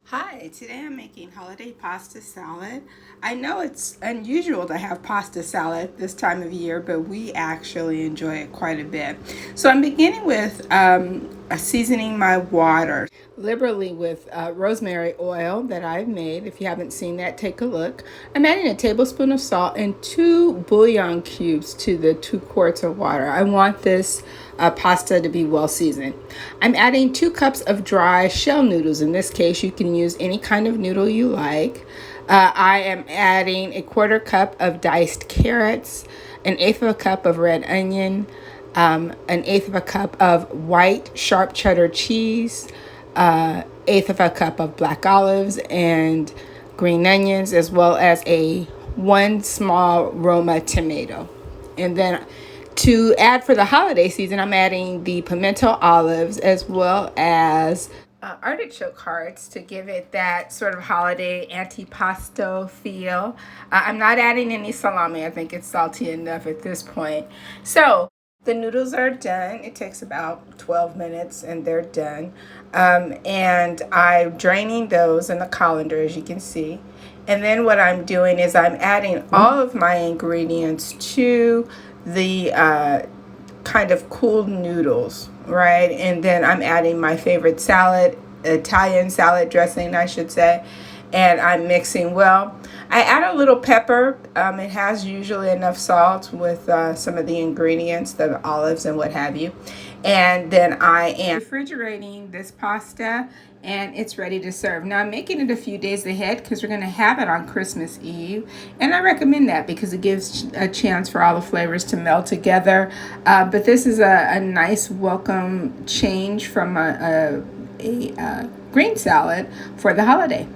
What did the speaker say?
Hi, today I'm making holiday pasta salad. I know it's unusual to have pasta salad this time of year, but we actually enjoy it quite a bit. So I'm beginning with seasoning my water liberally with rosemary oil that I've made. If you haven't seen that, take a look. I'm adding a tablespoon of salt and 2 bouillon cubes to the 2 quarts of water. I want this pasta to be well seasoned. I'm adding 2 cups of dry shell noodles. In this case, you can use any kind of noodle you like. I am adding a 1/4 cup of diced carrots, 1/8 of a cup of red onion, 1/8 of a cup of white sharp cheddar cheese, 1/8 of a cup of black olives and green onions, as well as one small Roma tomato. And then to add for the holiday season, I'm adding the pimento olives as well as artichoke hearts to give it that sort of holiday antipasto feel. I'm not adding any salami. I think it's salty enough at this point. So the noodles are done. It takes about 12 minutes and they're done. And I'm draining those in the colander, as you can see. And then what I'm doing is I'm adding all of my ingredients to the kind of cooled noodles, right? And then I'm adding my favorite salad, Italian salad dressing, I should say, and I'm mixing well. I add a little pepper. It has usually enough salt with some of the ingredients, the olives and what have you. And then I am refrigerating this pasta and it's ready to serve. Now I'm making it a few days ahead because we're going to have it on Christmas Eve. And I recommend that because it gives a chance for all the flavors to meld together. But this is a nice welcome change from a green salad for the holiday.